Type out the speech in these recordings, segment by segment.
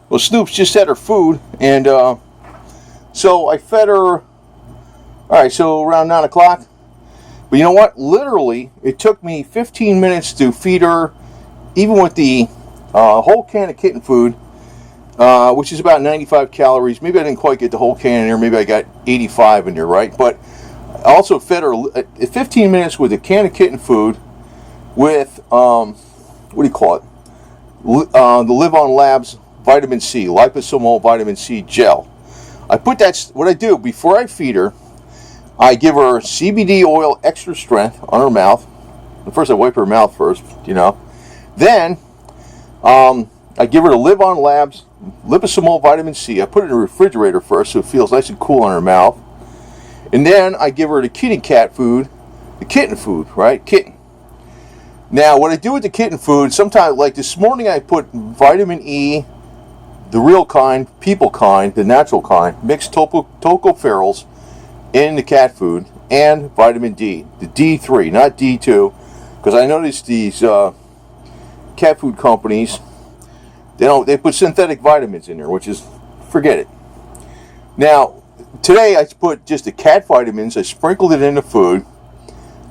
Well, Snoop's just had her food, and so I fed her. All right, so around 9 o'clock. But you know what? Literally, it took me 15 minutes to feed her, even with the whole can of kitten food, which is about 95 calories. Maybe I didn't quite get the whole can in there. Maybe I got 85 in there, right? But I also fed her 15 minutes with a can of kitten food with, what do you call it? The Live On Labs vitamin C, liposomal vitamin C gel. I put that, what I do, before I feed her, I give her CBD oil extra strength on her mouth. First I wipe her mouth first, you know. Then, I give her the Live On Labs liposomal vitamin C. I put it in the refrigerator first so it feels nice and cool on her mouth. And then I give her the kitty cat food, the kitten food, right? Kitten. Now, what I do with the kitten food, sometimes, like this morning, I put vitamin E, the real kind, people kind, the natural kind, mixed tocopherols in the cat food, and vitamin D, the D3, not D2, because I noticed these cat food companies, they put synthetic vitamins in there, which is, forget it. Now, today I put just the cat vitamins, I sprinkled it in the food.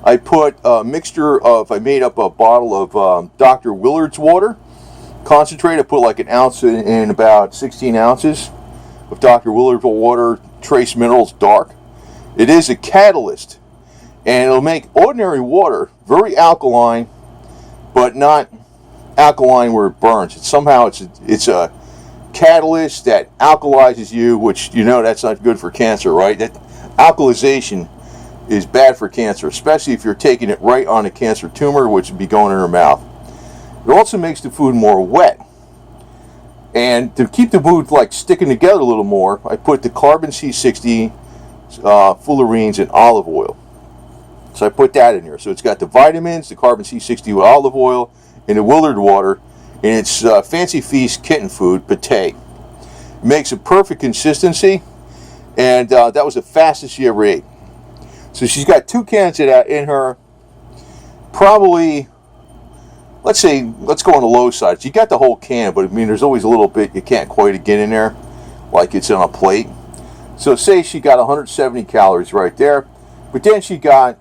I put a mixture of, I made up a bottle of Dr. Willard's water, concentrate. I put like an ounce in about 16 ounces of Dr. Willard's water, trace minerals, dark. It is a catalyst, and it'll make ordinary water very alkaline, but not alkaline where it burns. It's a catalyst that alkalizes you, which you know that's not good for cancer, right? That alkalization is bad for cancer, especially if you're taking it right on a cancer tumor, which would be going in her mouth. It also makes the food more wet. And to keep the food like sticking together a little more, I put the carbon C60, fullerenes, and olive oil. So I put that in here. So it's got the vitamins, the carbon C60 with olive oil, and the Willard water, and it's Fancy Feast kitten food, pate. It makes a perfect consistency, and that was the fastest she ever ate. So she's got 2 cans of that in her. Probably, let's go on the low side. She got the whole can, but I mean, there's always a little bit you can't quite get in there, like it's on a plate. So say she got 170 calories right there, but then she got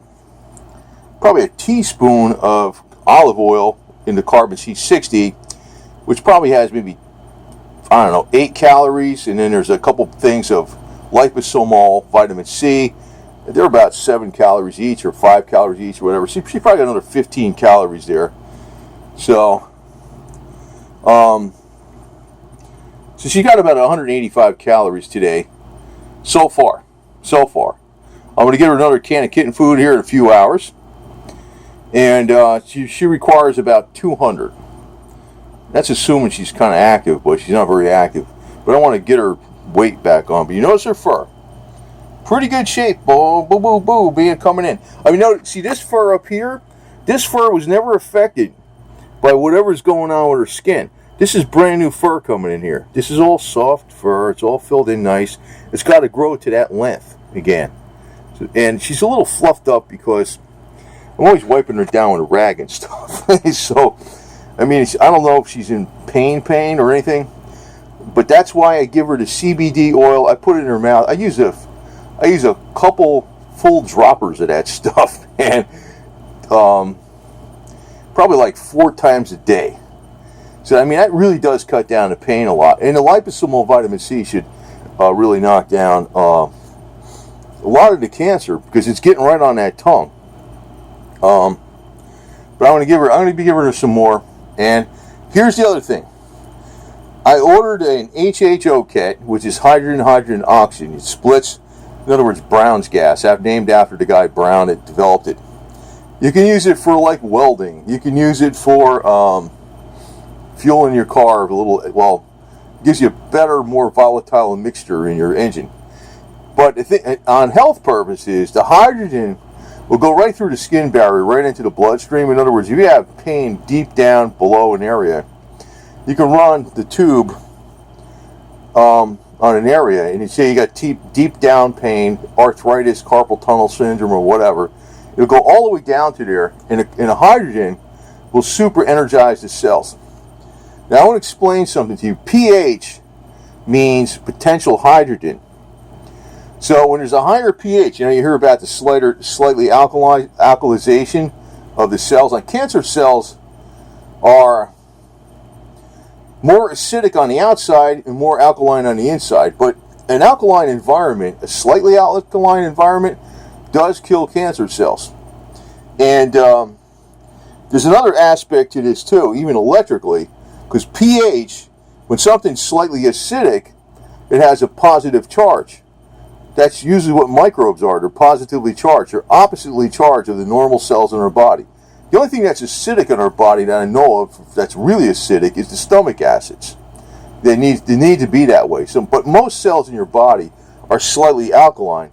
probably a teaspoon of olive oil in the carbon C60, which probably has maybe, I don't know, 8 calories, and then there's a couple things of liposomal vitamin C. They're about 7 calories each, or 5 calories each, or whatever. She probably got another 15 calories there. So she got about 185 calories today, so far. I'm going to give her another can of kitten food here in a few hours, and she requires about 200. That's assuming she's kind of active, but she's not very active. But I want to get her weight back on. But you notice her fur. Pretty good shape, being coming in. I mean, see this fur up here? This fur was never affected by whatever's going on with her skin. This is brand new fur coming in here. This is all soft fur. It's all filled in nice. It's got to grow to that length again. So, and she's a little fluffed up because I'm always wiping her down with a rag and stuff. So, I mean, I don't know if she's in pain or anything, but that's why I give her the CBD oil. I put it in her mouth. I use a couple full droppers of that stuff, and probably like 4 times a day. So, I mean, that really does cut down the pain a lot. And the liposomal vitamin C should really knock down a lot of the cancer, because it's getting right on that tongue. But I'm going to be giving her some more. And here's the other thing. I ordered an HHO kit, which is hydrogen, oxygen. It splits, in other words, Brown's gas. I've named after the guy Brown that developed it. You can use it for like welding. You can use it for fueling your car. Gives you a better, more volatile mixture in your engine. But on health purposes, the hydrogen will go right through the skin barrier, right into the bloodstream. In other words, if you have pain deep down below an area, you can run the tube on an area, and you say you got deep down pain, arthritis, carpal tunnel syndrome, or whatever. It'll go all the way down to there, and a hydrogen will super energize the cells. Now I want to explain something to you. pH means potential hydrogen. So when there's a higher pH, you hear about the slightly alkalization of the cells. Like cancer cells are more acidic on the outside and more alkaline on the inside. But an alkaline environment, a slightly alkaline environment, does kill cancer cells. And there's another aspect to this too, even electrically, because pH, when something's slightly acidic, it has a positive charge. That's usually what microbes are. They're positively charged. They're oppositely charged of the normal cells in our body. The only thing that's acidic in our body that I know of that's really acidic is the stomach acids. They need to be that way. But most cells in your body are slightly alkaline,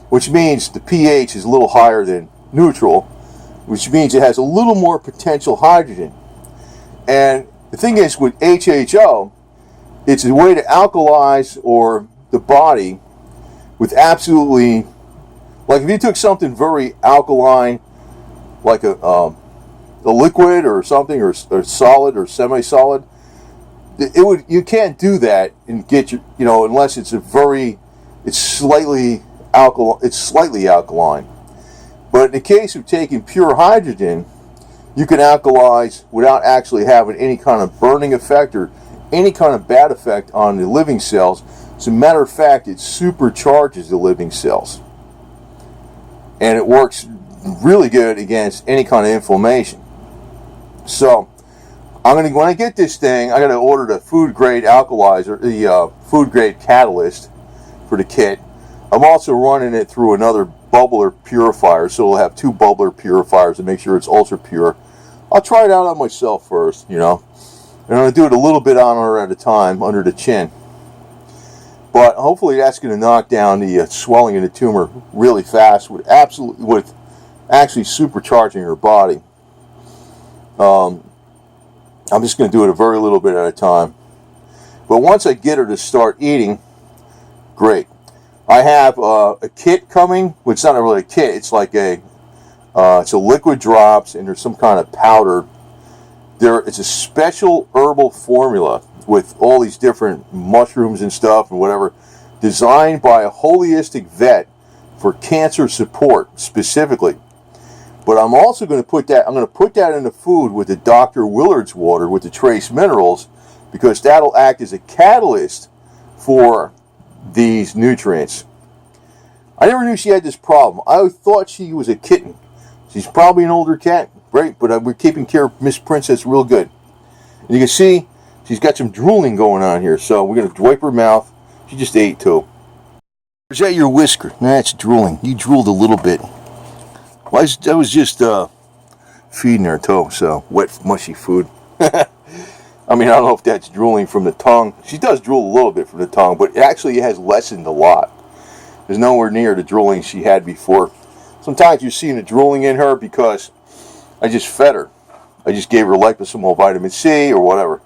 which means the pH is a little higher than neutral, which means it has a little more potential hydrogen. And the thing is, with HHO, it's a way to alkalize the body with absolutely, like if you took something very alkaline, like a liquid or something, or solid or semi-solid, you can't do that and get unless it's slightly alkaline. But in the case of taking pure hydrogen, you can alkalize without actually having any kind of burning effect or any kind of bad effect on the living cells. As a matter of fact, it supercharges the living cells. And it works really good against any kind of inflammation. So, when I get this thing, I got to order the food grade alkalizer, the food grade catalyst for the kit. I'm also running it through another bubbler purifier, so we'll have two bubbler purifiers to make sure it's ultra pure. I'll try it out on myself first, and I'm going to do it a little bit on her at a time under the chin. But hopefully that's going to knock down the swelling of the tumor really fast with actually supercharging her body. I'm just going to do it a very little bit at a time. But once I get her to start eating, great. I have a kit coming. Well, it's not really a kit. It's like it's a liquid drops, and there's some kind of powder. It's a special herbal formula with all these different mushrooms and stuff and whatever, designed by a holistic vet for cancer support specifically. But I'm also going to put that in the food with the Dr. Willard's water with the trace minerals, because that'll act as a catalyst for these nutrients. I never knew she had this problem. I thought she was a kitten. She's probably an older cat, right? But we're keeping care of Miss Princess real good. And you can see she's got some drooling going on here, so we're going to wipe her mouth. She just ate too. Is that your whisker? That's drooling. You drooled a little bit. Well, I was just feeding her too, so wet, mushy food. I mean, I don't know if that's drooling from the tongue. She does drool a little bit from the tongue, but actually it has lessened a lot. There's nowhere near the drooling she had before. Sometimes you're seeing the drooling in her because I just fed her. I just gave her liposomal vitamin C or whatever.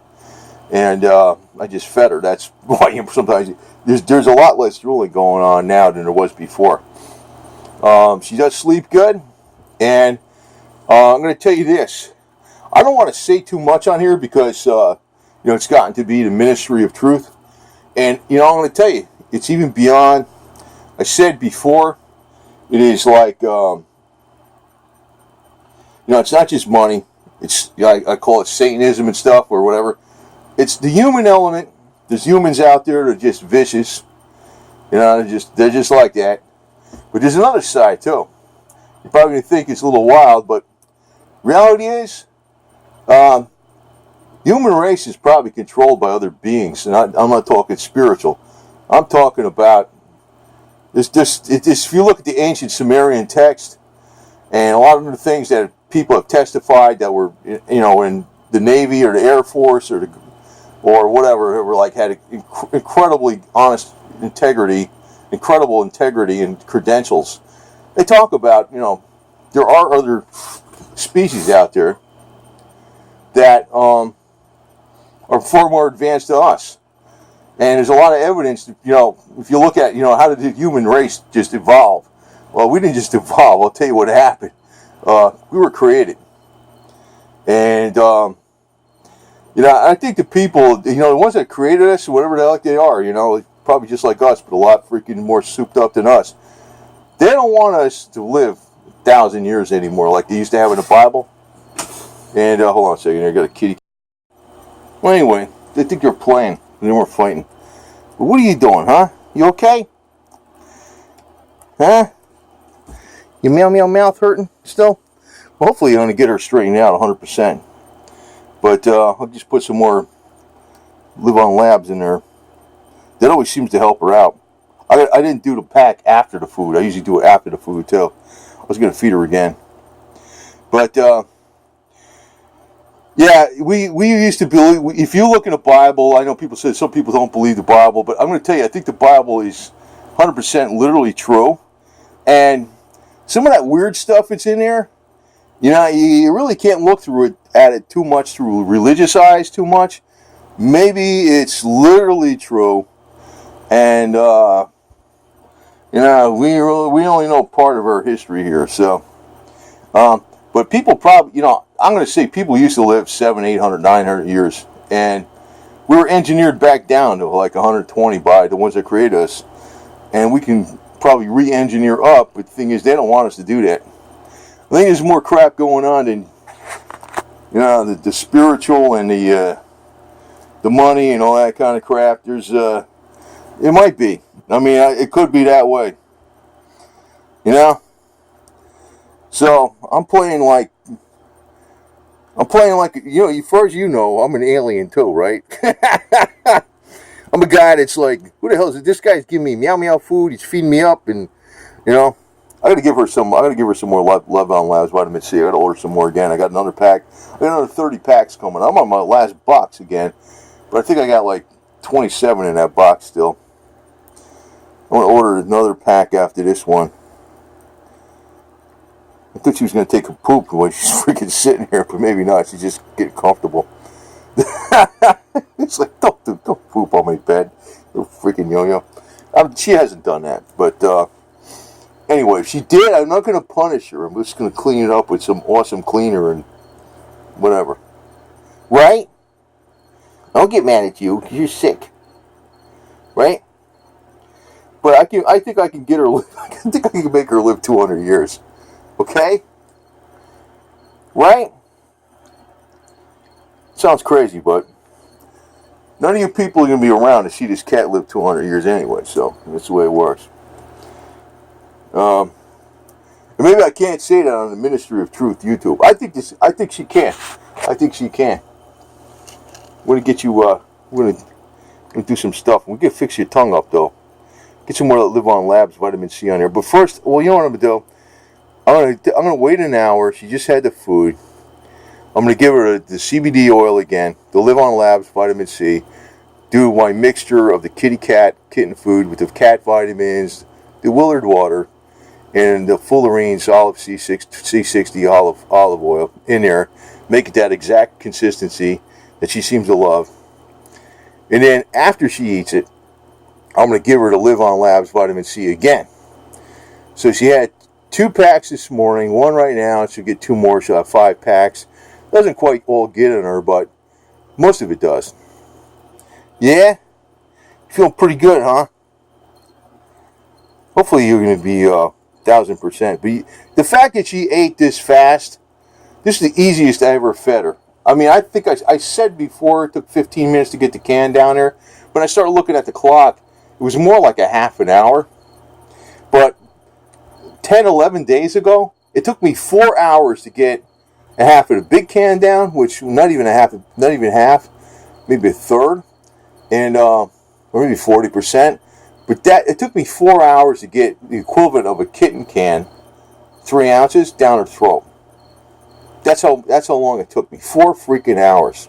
And I just fed her. That's why sometimes there's a lot less drooling going on now than there was before. She does sleep good. And I'm going to tell you this. I don't want to say too much on here because, it's gotten to be the ministry of truth. And, I'm going to tell you, it's even beyond, I said before, it is like, it's not just money. It's, I call it Satanism and stuff or whatever. It's the human element. There's humans out there that are just vicious. They're just like that. But there's another side too. You're probably going to think it's a little wild, but reality is, the human race is probably controlled by other beings, and I'm not talking spiritual. I'm talking about if you look at the ancient Sumerian text, and a lot of the things that people have testified that were, in the Navy or the Air Force or whatever, were like had incredibly honest integrity, incredible integrity and credentials. They talk about, there are other species out there that are far more advanced than us. And there's a lot of evidence, if you look at, how did the human race just evolve? Well, we didn't just evolve. I'll tell you what happened. We were created. And I think the people, the ones that created us, whatever the heck they are, probably just like us, but a lot freaking more souped up than us. They don't want us to live 1,000 years anymore like they used to have in the Bible. And hold on a second, I got a kitty. Well, anyway, they think they're playing. They weren't fighting. But what are you doing, huh? You okay? Huh? Your meow mouth hurting still? Well, hopefully you're going to get her straightened out 100%. But I'll just put some more Live On Labs in there. That always seems to help her out. I didn't do the pack after the food. I usually do it after the food too. I was going to feed her again. But yeah, we used to believe, if you look in the Bible, I know people say some people don't believe the Bible, but I'm going to tell you, I think the Bible is 100% literally true. And some of that weird stuff that's in there, you really can't look at it too much through religious eyes too much. Maybe it's literally true. And, we only know part of our history here. So, but people probably, I'm going to say people used to live 700, 800, 900 years. And we were engineered back down to like 120 by the ones that created us. And we can probably re-engineer up, but the thing is, they don't want us to do that. I think there's more crap going on than, the spiritual and the money and all that kind of crap. It might be. I mean, it could be that way. So I'm playing like, as far as I'm an alien too, right? I'm a guy that's like, who the hell is it? This guy's giving me meow meow food. He's feeding me up, and I got to give her some. I got to give her some more Love On Labs vitamin C. I got to order some more again. I got another pack. I got another 30 packs coming. I'm on my last box again, but I think I got like 27 in that box still. I'm gonna order another pack after this one. I thought she was gonna take a poop when she's freaking sitting here, but maybe not. She's just getting comfortable. It's like, don't poop on my bed, little freaking yo-yo. She hasn't done that, but anyway, if she did, I'm not going to punish her. I'm just going to clean it up with some awesome cleaner and whatever. Right? Don't get mad at you, because you're sick. Right? But I think I can get her. I think I can make her live 200 years. Okay? Right? Sounds crazy, but none of you people are going to be around to see this cat live 200 years anyway, so that's the way it works. And maybe I can't say that on the Ministry of Truth YouTube. I think she can. I think she can. We're going to get you, we're going to do some stuff. We're going to fix your tongue up, though. Get some more Live On Labs vitamin C on there. But first, well, you know what I'm going to do? I'm going to wait an hour. She just had the food. I'm going to give her the CBD oil again, the Live On Labs vitamin C, do my mixture of the kitten food with the cat vitamins, the Willard water, and the Fullerene's olive C60 olive oil in there. Make it that exact consistency that she seems to love. And then after she eats it, I'm going to give her the Live On Labs vitamin C again. So she had 2 packs this morning, 1 right now. She'll get 2 more. She'll have 5 packs. Doesn't quite all get in her, but most of it does. Yeah? Feeling pretty good, huh? Hopefully you're going to be 1,000%. But the fact that she ate this fast, this is the easiest I ever fed her. I mean, I think I said before it took 15 minutes to get the can down there. When I started looking at the clock, it was more like a half an hour. But 10, 11 days ago, it took me 4 hours to get a half of the big can down, which not even half, maybe a third, and or maybe 40%. But it took me 4 hours to get the equivalent of a kitten can, 3 ounces, down her throat. That's how long it took me. 4 freaking hours.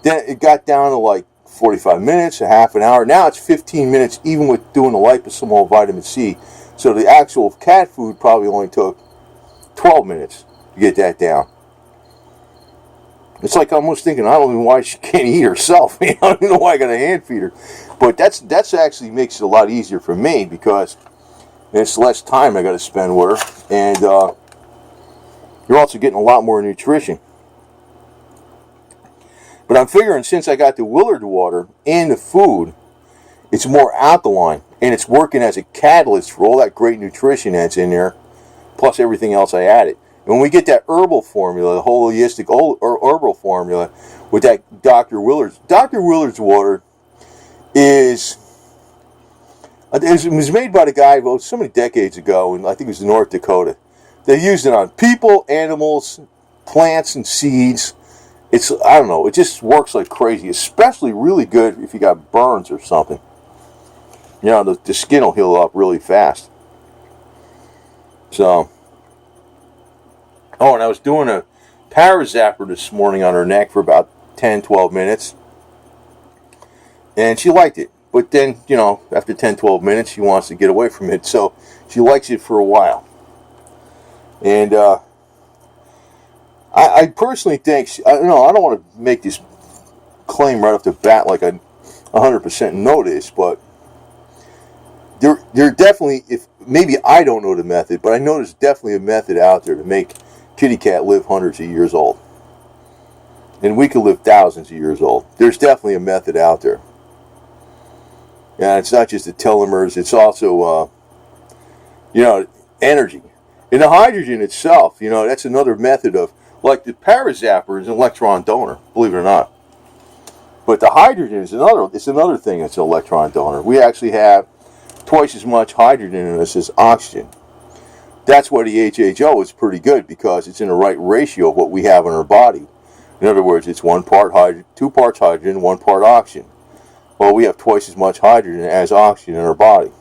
Then it got down to like 45 minutes, a half an hour. Now it's 15 minutes, even with doing the liposomal vitamin C. So the actual cat food probably only took 12 minutes to get that down. It's like almost thinking, I don't know why she can't eat herself. I don't even know why I got a hand feed her. But that's actually makes it a lot easier for me, because it's less time I got to spend with her, and you're also getting a lot more nutrition. But I'm figuring since I got the Willard water in the food, it's more alkaline, and it's working as a catalyst for all that great nutrition that's in there, plus everything else I added. And when we get that herbal formula, the holistic herbal formula with that Dr. Willard's water is, it was made by the guy so many decades ago, and I think it was in North Dakota. They used it on people, animals, plants, and seeds. It's, I don't know, it just works like crazy, especially really good if you got burns or something. You know, the skin will heal up really fast. So, oh, and I was doing a Parazapper this morning on her neck for about 10-12 minutes. And she liked it. But then, you know, after 10-12 minutes, she wants to get away from it. So, she likes it for a while. And, I personally think, I don't want to make this claim right off the bat like I 100% know this, but there definitely, maybe I don't know the method, but I know there's definitely a method out there to make kitty cat live hundreds of years old. And we could live thousands of years old. There's definitely a method out there. And it's not just the telomeres, it's also, you know, energy. And the hydrogen itself, you know, that's another method of, like the Parazapper is an electron donor, believe it or not. But the hydrogen is another thing that's an electron donor. We actually have twice as much hydrogen in us as oxygen. That's why the HHO is pretty good, because it's in the right ratio of what we have in our body. In other words, it's 1 part hydrogen, 2 parts hydrogen, 1 part oxygen. Well, we have twice as much hydrogen as oxygen in our body.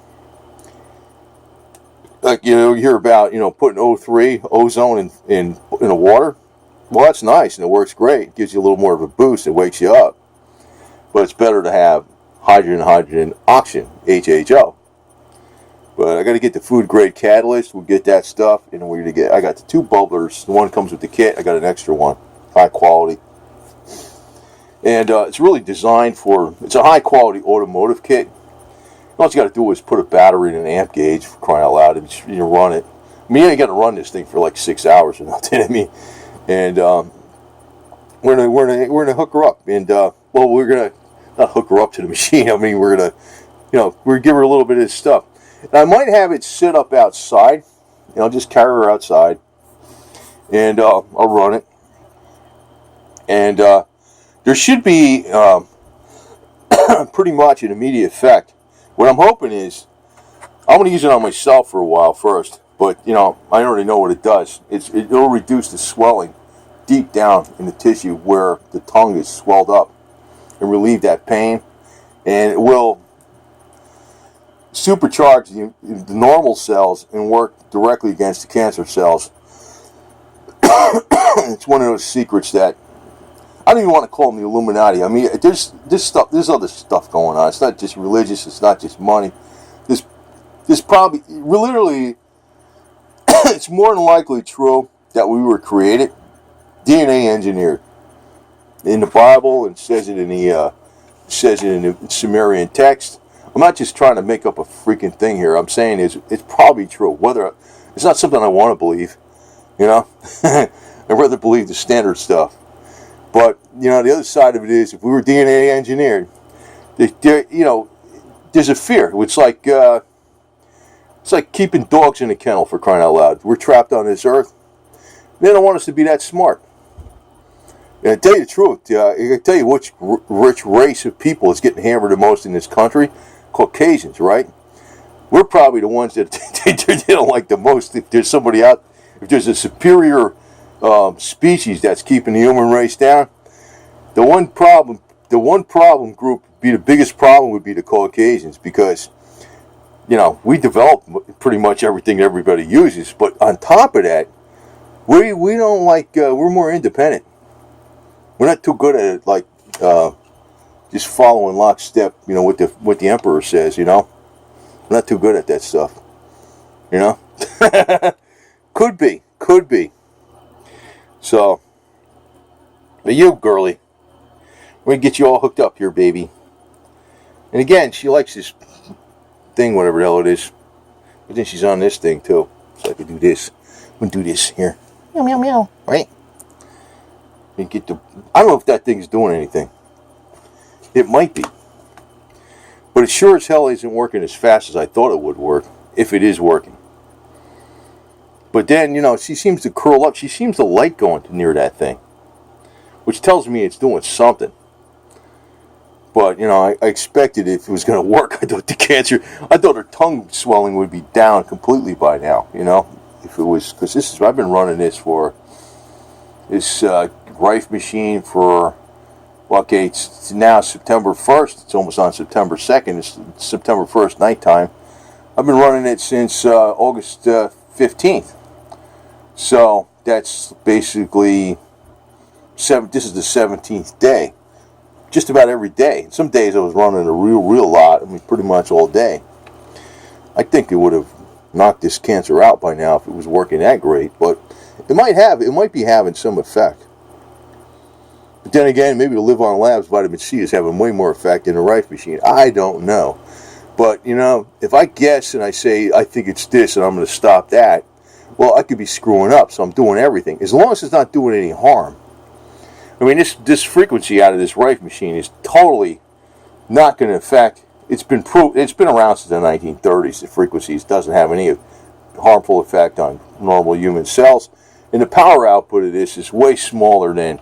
Like, you know, you hear about, you know, putting O3, ozone in the water. Well, that's nice, and it works great. It gives you a little more of a boost. It wakes you up. But it's better to have hydrogen, oxygen, HHO. But I got to get the food-grade catalyst. We'll get that stuff, and we're going to get, I got the 2 bubblers. The one comes with the kit. I got an extra one, high quality. And it's really designed for, it's a high-quality automotive kit. All you got to do is put a battery in an amp gauge, for crying out loud, and you run it. I mean, you ain't got to run this thing for like 6 hours or nothing. I mean, and we're gonna hook her up, and well, we're gonna not hook her up to the machine. I mean, we're gonna, you know, we're gonna give her a little bit of this stuff. And I might have it sit up outside. You know, just carry her outside, and I'll run it. And there should be pretty much an immediate effect. What I'm hoping is, I'm going to use it on myself for a while first, but, you know, I already know what it does. It'll reduce the swelling deep down in the tissue where the tongue is swelled up and relieve that pain, and it will supercharge the normal cells and work directly against the cancer cells. It's one of those secrets that, I don't even want to call them the Illuminati. I mean, there's other stuff going on. It's not just religious. It's not just money. There's probably, literally, it's more than likely true that we were created, DNA engineered. In the Bible, it says it in the Sumerian text. I'm not just trying to make up a freaking thing here. I'm saying it's probably true. Whether it's not something I want to believe, you know. I'd rather believe the standard stuff. But, you know, the other side of it is, if we were DNA engineered, you know, there's a fear. It's like keeping dogs in a kennel, for crying out loud. We're trapped on this earth. They don't want us to be that smart. And to tell you the truth, I can tell you which rich race of people is getting hammered the most in this country. Caucasians, right? We're probably the ones that they don't like the most. If there's somebody out, if there's a superior species that's keeping the human race down, the one problem group be the biggest problem would be the Caucasians, because, you know, we develop pretty much everything everybody uses, but on top of that, we don't like, we're more independent. We're not too good at it, like just following lockstep, you know, what the emperor says, you know. We're not too good at that stuff, you know. Could be. So, but you, girly, we're going to get you all hooked up here, baby. And again, she likes this thing, whatever the hell it is. But then she's on this thing, too. So I can do this. I'm going to do this here. Meow, meow, meow. Right? and get the. I don't know if that thing's doing anything. It might be, but it sure as hell isn't working as fast as I thought it would work, if it is working. But then, she seems to curl up. She seems to like going near that thing, which tells me it's doing something. But, I expected if it was going to work. I thought her tongue swelling would be down completely by now, if it was, because I've been running this Rife machine for, okay, it's now September 1st. It's almost on September 2nd. It's September 1st nighttime. I've been running it since August 15th. So that's basically, this is the 17th day. Just about every day. Some days I was running a real lot. I mean, pretty much all day. I think it would have knocked this cancer out by now if it was working that great. But it might be having some effect. But then again, maybe the Live On Labs vitamin C is having way more effect than the Rife machine. I don't know. But, if I guess and I say I think it's this and I'm going to stop that, well, I could be screwing up. So I'm doing everything. As long as it's not doing any harm. I mean, this frequency out of this Rife machine is totally not going to affect. It's been around since the 1930s. The frequencies doesn't have any harmful effect on normal human cells, and the power output of this is way smaller than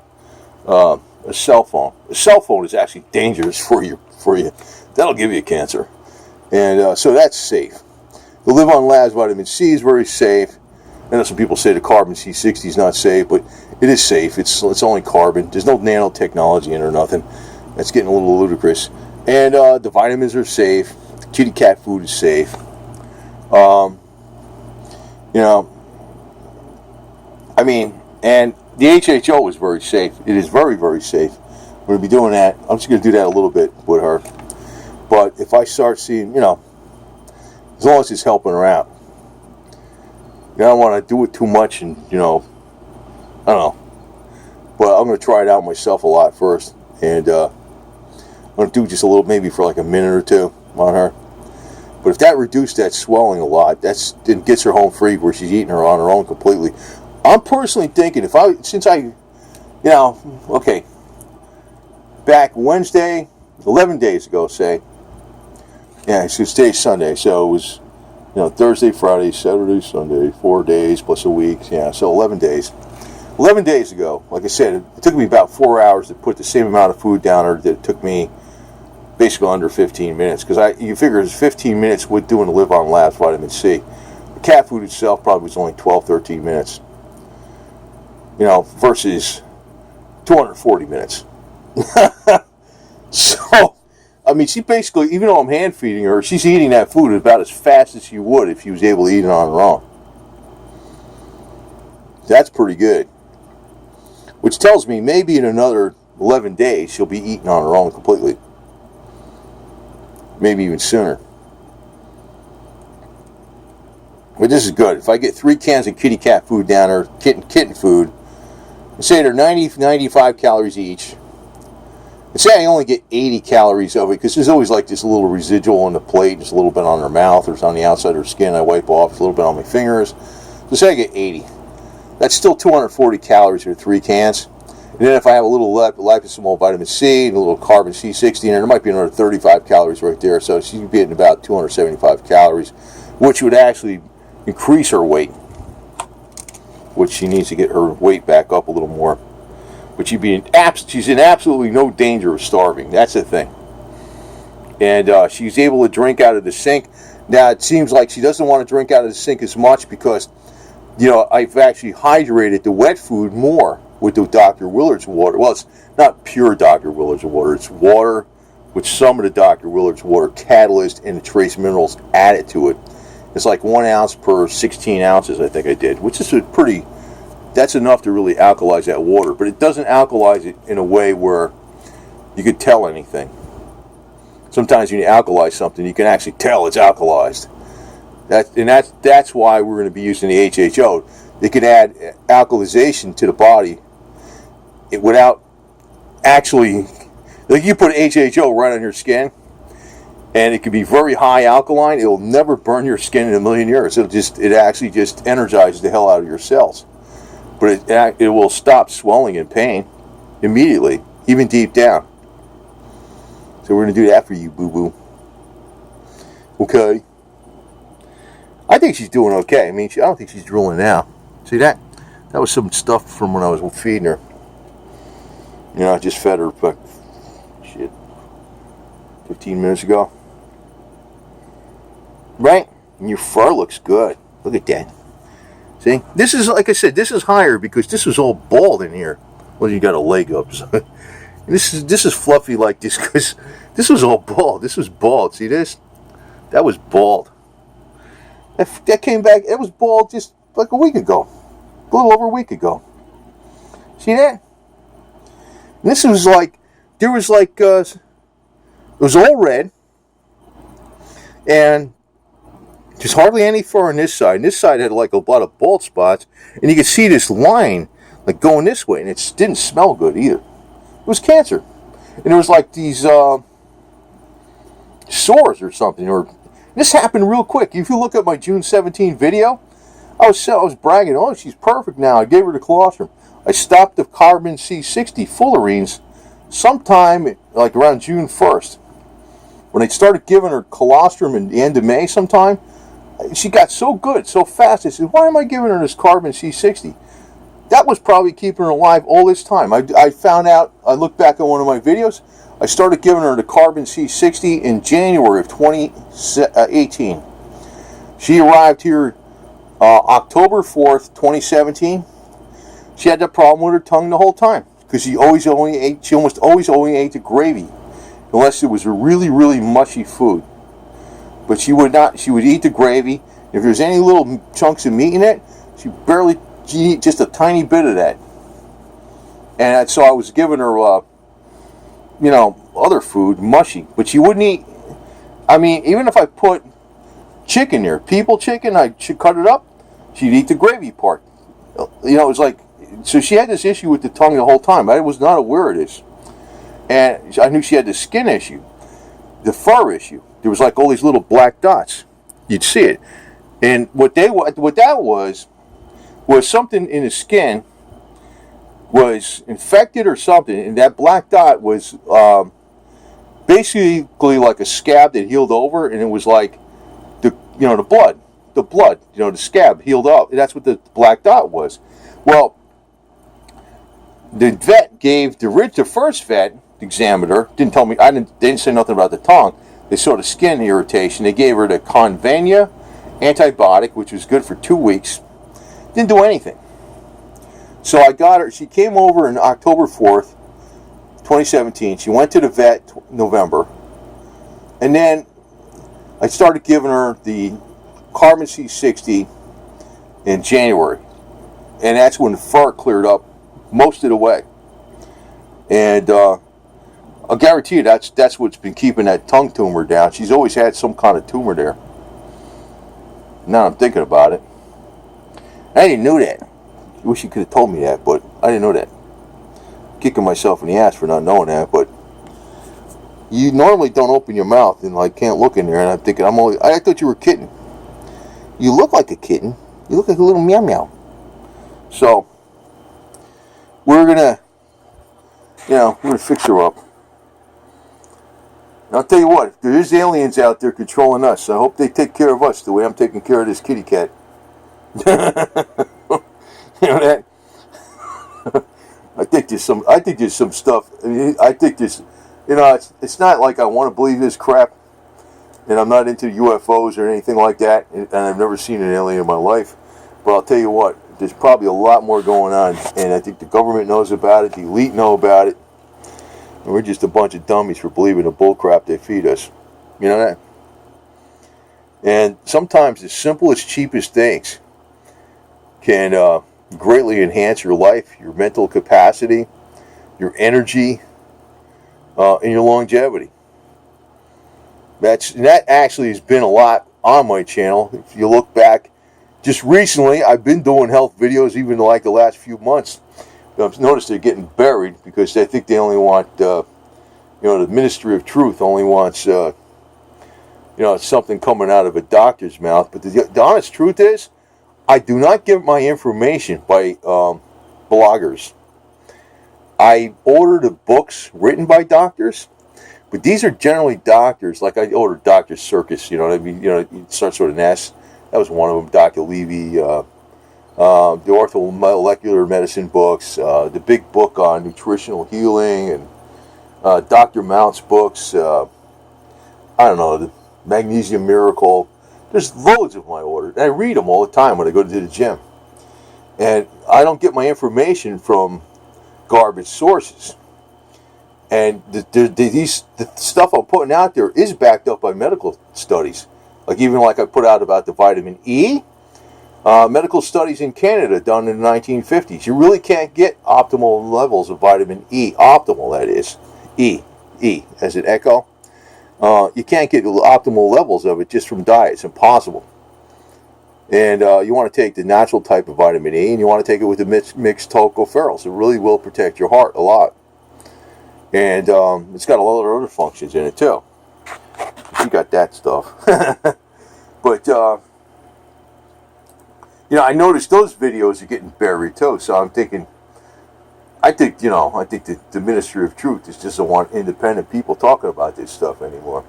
a cell phone. A cell phone is actually dangerous for you. That'll give you cancer, and so that's safe. The Live On Labs vitamin C is very safe. I know some people say the carbon C60 is not safe, but it is safe. It's only carbon. There's no nanotechnology in it or nothing. That's getting a little ludicrous. And the vitamins are safe. The kitty cat food is safe. And the HHO is very safe. It is very, very safe. I'm going to be doing that. I'm just going to do that a little bit with her. But if I start seeing, as long as it's helping her out. I don't want to do it too much and, I don't know. But I'm going to try it out myself a lot first. And I'm going to do just a little, maybe for like a minute or two on her. But if that reduced that swelling a lot, then gets her home free where she's eating her on her own completely. I'm personally thinking, back Wednesday, 11 days ago, say. Yeah, so today's Sunday, so it was, Thursday, Friday, Saturday, Sunday, 4 days plus a week. Yeah, so 11 days. 11 days ago, like I said, it took me about 4 hours to put the same amount of food down her that it took me basically under 15 minutes. Because you figure it's 15 minutes with doing the Live On Labs vitamin C. The cat food itself probably was only 12, 13 minutes. Versus 240 minutes. So, she basically, even though I'm hand feeding her, she's eating that food about as fast as she would if she was able to eat it on her own. That's pretty good. Which tells me maybe in another 11 days she'll be eating on her own completely. Maybe even sooner. But this is good. If I get 3 cans of kitty cat food down her, kitten food, say they're 95 calories each. And say I only get 80 calories of it, because there's always like this little residual on the plate, just a little bit on her mouth, or it's on the outside of her skin, I wipe off, a little bit on my fingers. So say I get 80. That's still 240 calories for 3 cans. And then if I have a little liposomal vitamin C and a little carbon C60 in there might be another 35 calories right there. So she'd be getting about 275 calories, which would actually increase her weight, which she needs to get her weight back up a little more. But she's in absolutely no danger of starving. That's the thing. And she's able to drink out of the sink. Now, it seems like she doesn't want to drink out of the sink as much because, I've actually hydrated the wet food more with the Dr. Willard's water. Well, it's not pure Dr. Willard's water. It's water with some of the Dr. Willard's water catalyst and the trace minerals added to it. It's like 1 ounce per 16 ounces, I think I did, which is that's enough to really alkalize that water, but it doesn't alkalize it in a way where you could tell anything. Sometimes when you alkalize something, you can actually tell it's alkalized. That's why we're going to be using the HHO. It can add alkalization to the body without actually, like you put HHO right on your skin, and it can be very high alkaline. It'll never burn your skin in a million years. It actually just energizes the hell out of your cells. But it will stop swelling and pain. immediately, even deep down. So we're going to do that for you, boo-boo. Okay. I think she's doing okay. I mean, I don't think she's drooling now. See that? That was some stuff from when I was feeding her. You know, I just fed her, but shit, 15 minutes ago. Right? And your fur looks good. Look at that. See? This is, like I said, this is higher because this was all bald in here. Well, you got a leg up. So. This is fluffy like this because this was all bald. This was bald. See this? That was bald. That came back. It was bald just like a week ago. A little over a week ago. See that? And this was like, there was like, it was all red. And there's hardly any fur on this side. And this side had like a lot of bald spots. And you could see this line like going this way. And it didn't smell good either. It was cancer. And there was like these sores or something. Or this happened real quick. If you look at my June 17 video, I was bragging, oh, she's perfect now. I gave her the colostrum. I stopped the carbon C60 fullerenes sometime like around June 1st. When I started giving her colostrum in the end of May sometime, she got so good, so fast. I said, why am I giving her this carbon C60? That was probably keeping her alive all this time. I found out, I looked back at one of my videos, I started giving her the carbon C60 in January of 2018. She arrived here October 4th, 2017. She had that problem with her tongue the whole time because she almost only ate the gravy unless it was a really, really mushy food. But she would eat the gravy. If there's any little chunks of meat in it, she'd eat just a tiny bit of that. And so I was giving her, other food, mushy. But she wouldn't eat, I mean, even if I put chicken there, people chicken, I should cut it up, she'd eat the gravy part. It was like, so she had this issue with the tongue the whole time. I was not aware of this. And I knew she had the skin issue, the fur issue. There was like all these little black dots. You'd see it. And what that was something in the skin was infected or something, and that black dot was basically like a scab that healed over, and it was like the blood, the scab healed up. And that's what the black dot was. Well, the vet gave the first vet examiner didn't tell me. They didn't say nothing about the tongue. They saw the skin irritation. They gave her the Convenia antibiotic, which was good for 2 weeks. Didn't do anything. So I got her. She came over on October 4th, 2017. She went to the vet November, and then I started giving her the carbon C60 in January, and that's when the fur cleared up most of the way. And I'll guarantee you that's what's been keeping that tongue tumor down. She's always had some kind of tumor there. Now I'm thinking about it. I didn't know that. I wish you could have told me that, but I didn't know that. Kicking myself in the ass for not knowing that, but you normally don't open your mouth and like can't look in there, and I'm thinking I thought you were a kitten. You look like a kitten. You look like a little meow meow. So we're gonna fix her up. And I'll tell you what, there is aliens out there controlling us. So I hope they take care of us the way I'm taking care of this kitty cat. You know that? I think there's some stuff. I think there's, it's not like I want to believe this crap, and I'm not into UFOs or anything like that, and I've never seen an alien in my life. But I'll tell you what, there's probably a lot more going on, and I think the government knows about it, the elite know about it, and we're just a bunch of dummies for believing the bull crap they feed us. You know that? And sometimes the simplest, cheapest things can greatly enhance your life, your mental capacity, your energy, and your longevity. That actually has been a lot on my channel. If you look back, just recently, I've been doing health videos even like the last few months. I've noticed they're getting buried because I think they only want, the Ministry of Truth only wants, something coming out of a doctor's mouth. But the honest truth is, I do not get my information by bloggers. I order the books written by doctors, but these are generally doctors. Like I ordered Dr. Circus, you know what I mean? You know, it starts with an S. That was one of them. Dr. Levy, the orthomolecular medicine books, the big book on nutritional healing, and Dr. Mount's books. I don't know, the Magnesium Miracle. There's loads of them I ordered. And I read them all the time when I go to the gym. And I don't get my information from garbage sources. And the stuff I'm putting out there is backed up by medical studies. Like even like I put out about the vitamin E, medical studies in Canada done in the 1950s. You really can't get optimal levels of vitamin E. Optimal, that is. E, as in echo. You can't get optimal levels of it just from diet. It's impossible. And you want to take the natural type of vitamin E, and you want to take it with the mixed tocopherols. It really will protect your heart a lot. And it's got a lot of other functions in it too. You got that stuff. But, you know, I noticed those videos are getting buried too. So I'm thinking, I think the Ministry of Truth is just don't want independent people talking about this stuff anymore.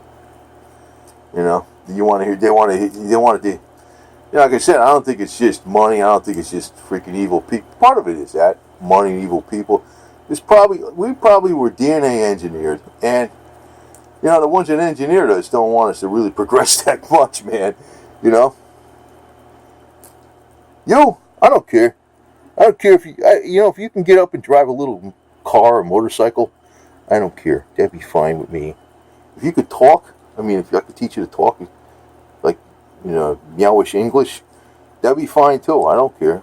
You know, they want to, you know, like I said, I don't think it's just money. I don't think it's just freaking evil people. Part of it is that money and evil people. We probably were DNA engineered, and you know the ones that engineered us don't want us to really progress that much, man. You know, I don't care. I don't care if if you can get up and drive a little car or motorcycle, I don't care. That'd be fine with me. If you could talk, I mean, if I could teach you to talk, like, you know, meowish English, that'd be fine too. I don't care.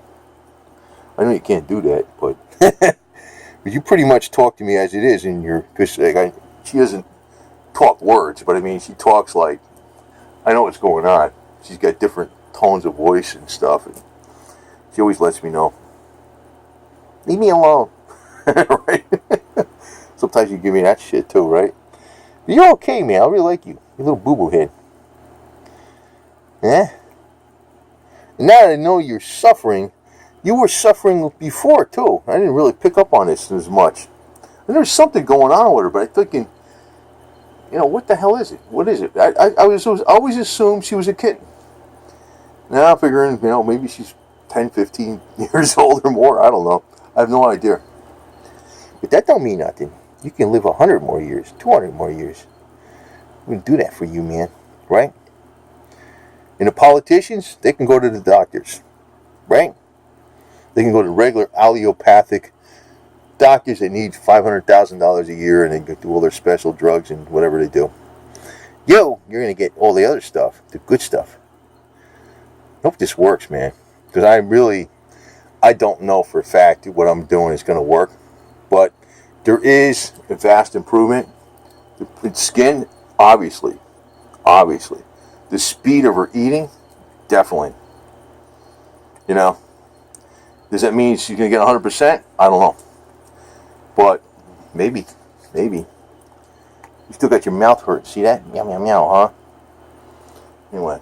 I know you can't do that, but but you pretty much talk to me as it is in your, because like, she doesn't talk words, but I mean, she talks like, I know what's going on. She's got different tones of voice and stuff, and she always lets me know. Leave me alone. Right? Sometimes you give me that shit too, right? But you're okay, man. I really like you. You little boo-boo head. Yeah? And now that I know you're suffering, you were suffering before too. I didn't really pick up on this as much. And there's something going on with her, but I'm thinking, you know, what the hell is it? What is it? I always assumed she was a kitten. Now I'm figuring, you know, maybe she's 10, 15 years old or more. I don't know. I have no idea. But that don't mean nothing. You can live 100 more years, 200 more years. We can do that for you, man. Right? And the politicians, they can go to the doctors. Right? They can go to regular allopathic doctors that need $500,000 a year, and they can do all their special drugs and whatever they do. You're going to get all the other stuff, the good stuff. I hope this works, man. Because I don't know for a fact what I'm doing is going to work. But there is a vast improvement. The skin, obviously. The speed of her eating, definitely. You know. Does that mean she's going to get 100%? I don't know. But maybe. You still got your mouth hurt. See that? Meow, meow, meow, huh? Anyway.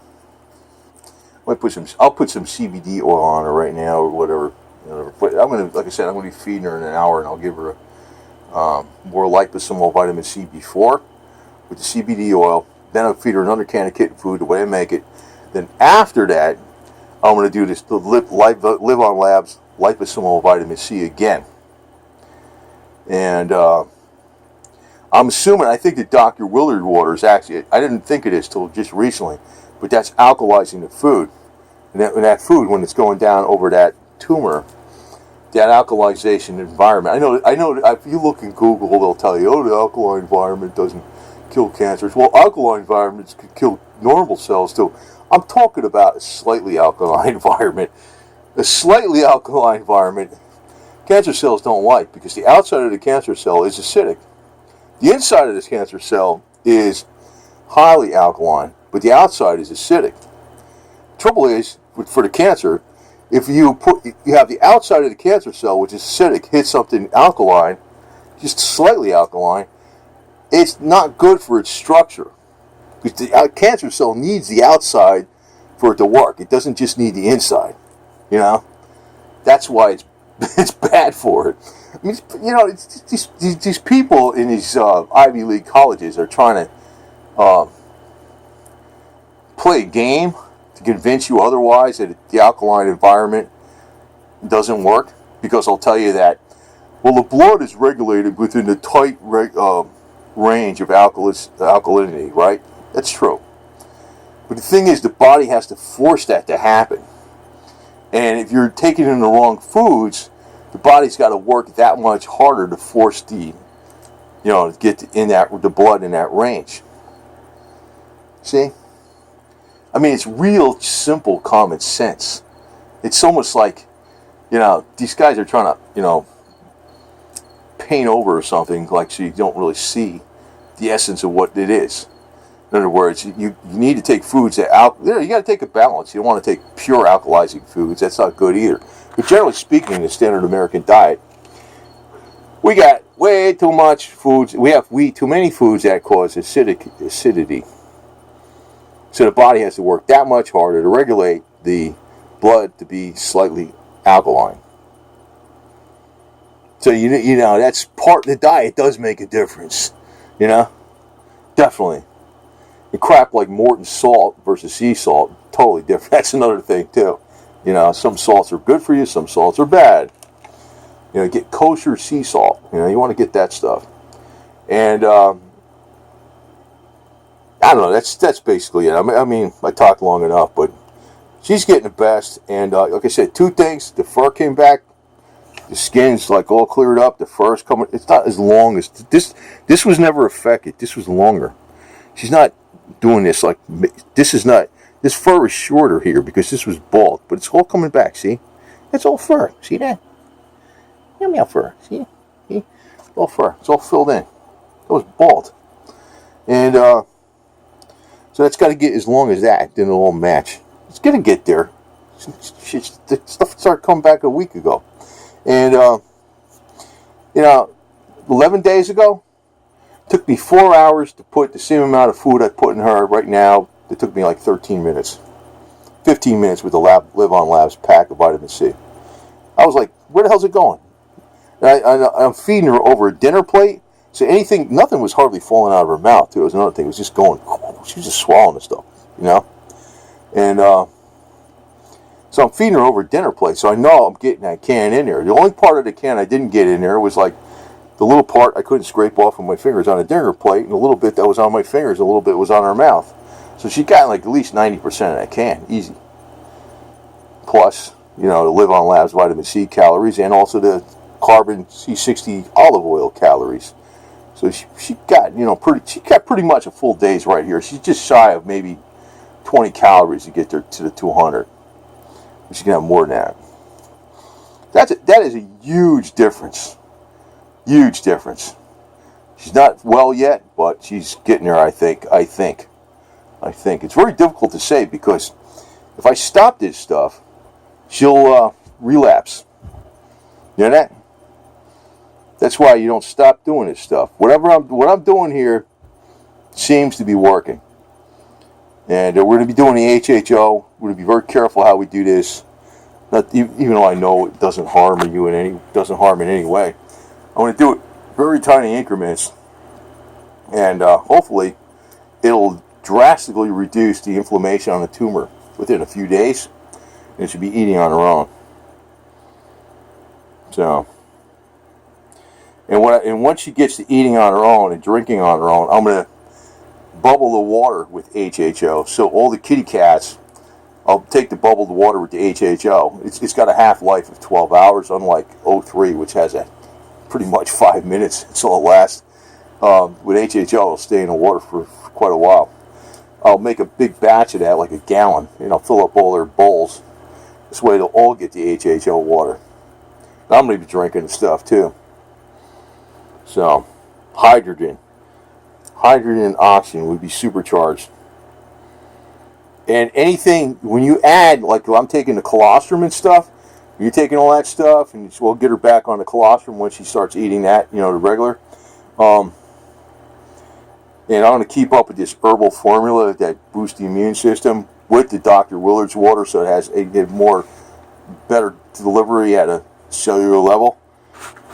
I'll put some CBD oil on her right now or whatever. But like I said, I'm going to be feeding her in an hour, and I'll give her more liposomal vitamin C before with the CBD oil. Then I'll feed her another can of kitten food the way I make it. Then after that, I'm going to do this, the Live on Labs liposomal vitamin C again. And I'm assuming, I think that Dr. Willard water is actually, I didn't think of this till just recently, but that's alkalizing the food. And that food, when it's going down over that tumor, that alkalization environment. I know. If you look in Google, they'll tell you, oh, the alkaline environment doesn't kill cancers. Well, alkaline environments can kill normal cells too. I'm talking about a slightly alkaline environment. A slightly alkaline environment, cancer cells don't like, because the outside of the cancer cell is acidic. The inside of this cancer cell is highly alkaline, but the outside is acidic. Trouble is, for the cancer, if you have the outside of the cancer cell, which is acidic, hit something alkaline, just slightly alkaline, it's not good for its structure. Because the cancer cell needs the outside for it to work. It doesn't just need the inside. You know? That's why it's It's bad for it. I mean, it's these people in these Ivy League colleges are trying to play a game to convince you otherwise, that the alkaline environment doesn't work, because I'll tell you that, well, the blood is regulated within the tight range of alkalinity, right? That's true. But the thing is, the body has to force that to happen. And if you're taking in the wrong foods, the body's got to work that much harder to force to get the blood in that range. See? I mean, it's real simple common sense. It's almost like, these guys are trying to, paint over something, like, so you don't really see the essence of what it is. In other words, you need to take foods that you got to take a balance. You don't want to take pure alkalizing foods. That's not good either. But generally speaking, in the standard American diet, we got way too much foods. We have too many foods that cause acidity. So the body has to work that much harder to regulate the blood to be slightly alkaline. So that's part of the diet. Does make a difference, definitely. And crap like Morton salt versus sea salt, totally different. That's another thing too. Some salts are good for you, some salts are bad. Get kosher sea salt. You want to get that stuff. And I don't know. That's basically it. I mean, I talked long enough, but she's getting the best. And like I said, two things: the fur came back, the skin's like all cleared up. The fur's coming. It's not as long as this. This was never affected. This was longer. She's not doing this like this is not. This fur is shorter here because this was bald, but it's all coming back. See, it's all fur. See that? Meow fur. See, all fur. It's all filled in. It was bald, and so that's got to get as long as that. Then it'll all match. It's gonna get there. The stuff started coming back a week ago, and 11 days ago, it took me 4 hours to put the same amount of food I put in her. Right now, it took me like 13 minutes, 15 minutes with the Live On Labs pack of vitamin C. I was like, where the hell's it going? And I'm feeding her over a dinner plate, so nothing was hardly falling out of her mouth too. It was another thing. It was just going. She was just swallowing the stuff, and so I'm feeding her over a dinner plate, so I know I'm getting that can in there. The only part of the can I didn't get in there was like the little part I couldn't scrape off with my fingers on a dinner plate, and a little bit that was on my fingers, a little bit was on her mouth. So she got like at least 90% of that can, easy. Plus, the Live On Labs vitamin C calories, and also the carbon C60 olive oil calories. So she got, pretty much a full day's right here. She's just shy of maybe 20 calories to get there to the 200. But she can have more than that. That is a huge difference. Huge difference. She's not well yet, but she's getting there, I think. It's very difficult to say, because if I stop this stuff, she'll relapse. You know that? That's why you don't stop doing this stuff. What I'm doing here seems to be working. And we're going to be doing the HHO. We're going to be very careful how we do this. Even though I know it doesn't harm you in any way. I'm going to do it very tiny increments, and hopefully it'll drastically reduce the inflammation on the tumor within a few days, and it should be eating on her own. So, and once she gets to eating on her own and drinking on her own, I'm going to bubble the water with HHO. So all the kitty cats, I'll take the bubbled water with the HHO. It's got a half-life of 12 hours, unlike O3, which has a pretty much 5 minutes. It's all it lasts. With HHO, it'll stay in the water for quite a while. I'll make a big batch of that, like a gallon, fill up all their bowls. This way they'll all get the HHO water. And I'm going to be drinking the stuff too. So, hydrogen and oxygen would be supercharged. And anything, when you add, like I'm taking the colostrum and stuff, you're taking all that stuff, and we'll get her back on the colostrum when she starts eating that, the regular. And I'm going to keep up with this herbal formula that boosts the immune system with the Dr. Willard's water, so it has a better delivery at a cellular level.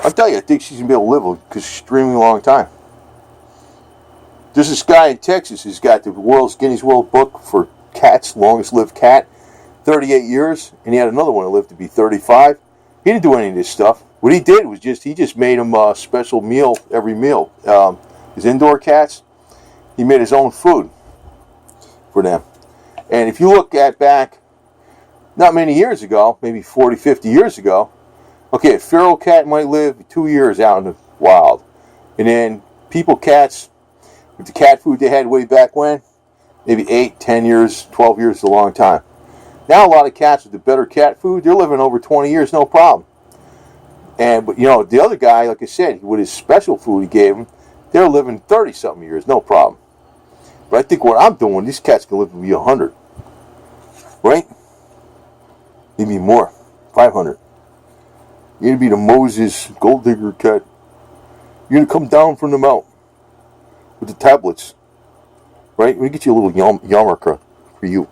I'll tell you, I think she's going to be able to live an extremely long time. There's this guy in Texas who's got the Guinness World Book for cats, longest lived cat, 38 years, and he had another one that lived to be 35. He didn't do any of this stuff. What he did was he just made him a special meal every meal. His indoor cats, he made his own food for them. And if you look at back, not many years ago, maybe 40, 50 years ago, okay, a feral cat might live 2 years out in the wild. And then people, cats, with the cat food they had way back when, maybe 8, 10 years, 12 years is a long time. Now a lot of cats with the better cat food, they're living over 20 years, no problem. But you know, the other guy, like I said, with his special food he gave him, they're living 30-something years, no problem. But I think what I'm doing, these cats can live to be 100. Right? Maybe more. 500. You're going to be the Moses GoldDigger cat. You're going to come down from the mountain with the tablets. Right? We're going to get you a little yarmulke for you.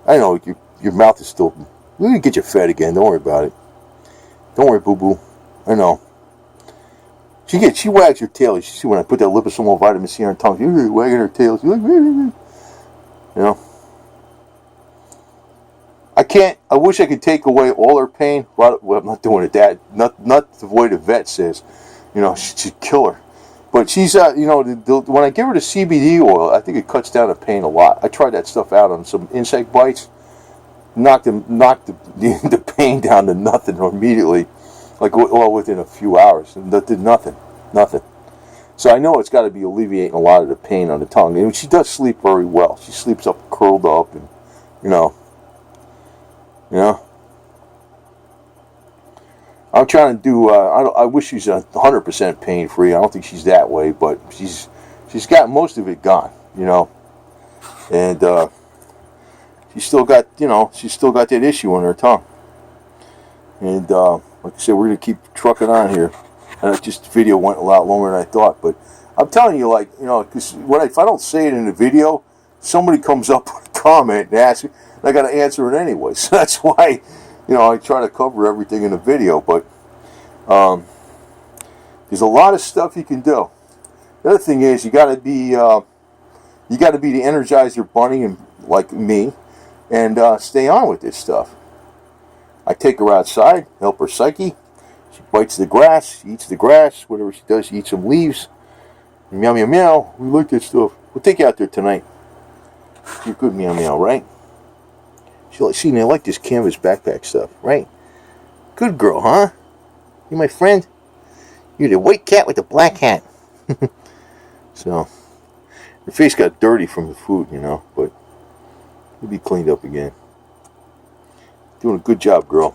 I know, your mouth is still... We're going to get you fed again. Don't worry about it. Don't worry, boo-boo. I know. She wags her tail. You see when I put that liposomal vitamin C on her tongue, she's wagging her tail. She's like, you know. I wish I could take away all her pain. Well, I'm not doing it. Not the way the vet says. You know, she'd kill her. But she's, you know, when I give her the CBD oil, I think it cuts down the pain a lot. I tried that stuff out on some insect bites. Knocked the pain down to nothing immediately. Like, well, within a few hours. And that did nothing. Nothing. So I know it's got to be alleviating a lot of the pain on the tongue. And she does sleep very well. She sleeps up, curled up, and, you know. I'm trying to do, I wish she's 100% pain-free. I don't think she's that way, but she's got most of it gone, you know. And she's still got, you know, that issue on her tongue. And like I said, we're going to keep trucking on here. And the video went a lot longer than I thought. But I'm telling you, like, you know, because if I don't say it in the video, somebody comes up with a comment and asks me, and I got to answer it anyway. So that's why, you know, I try to cover everything in the video. But there's a lot of stuff you can do. The other thing is you got to be the Energizer Bunny, and like me, and stay on with this stuff. I take her outside, help her psyche. She bites the grass, she eats the grass, whatever she does, she eats some leaves. Meow, meow, meow. We like that stuff. We'll take you out there tonight. You're good, meow, meow, right? See, I like this canvas backpack stuff, right? Good girl, huh? You my friend? You're the white cat with the black hat. So, her face got dirty from the food, you know, but it'll be cleaned up again. Doing a good job, girl.